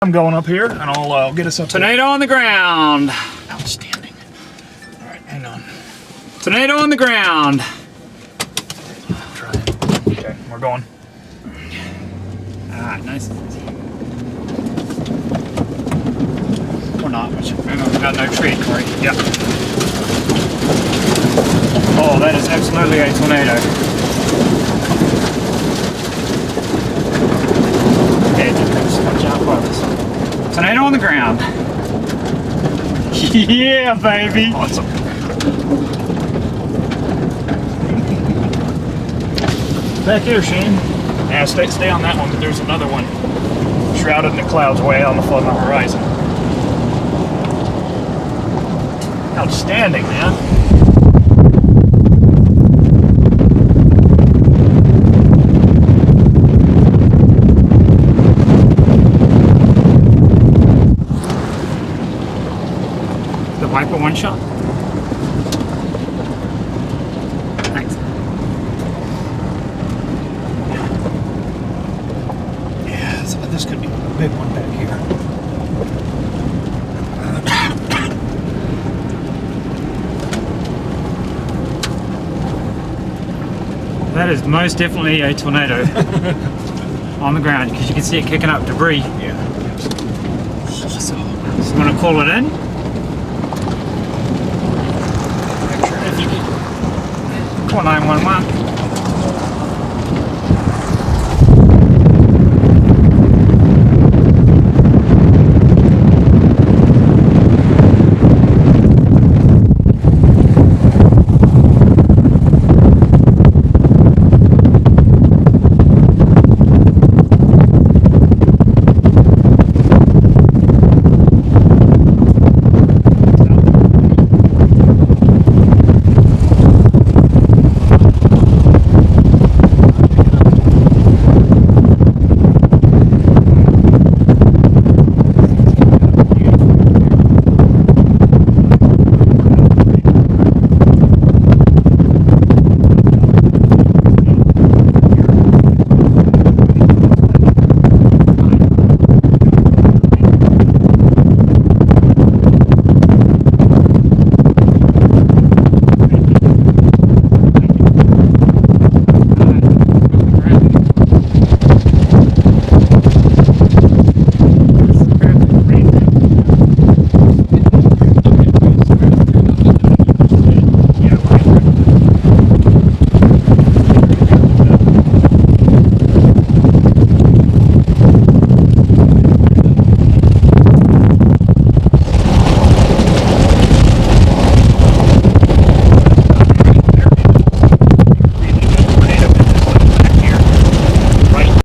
I'm going up here, and I'll get us up. Tornado on the ground. Outstanding. All right, hang on. Tornado on the ground. Try it. Okay, we're going. Ah, nice. Or not. Remember, we've got no tree, Corey. Yeah. Oh, that is absolutely a tornado. Okay, just watch out for this. Tornado on the ground. Yeah, baby. Awesome. Back here, Shane. Yeah, stay on that one, but there's another one shrouded in the clouds way on the horizon. Outstanding, man. The Viper one shot. Thanks. Yeah, so this could be a big one back here. That is most definitely a tornado on the ground because you can see it kicking up debris. Yeah. So I'm going to call it in. If you can. Call 911.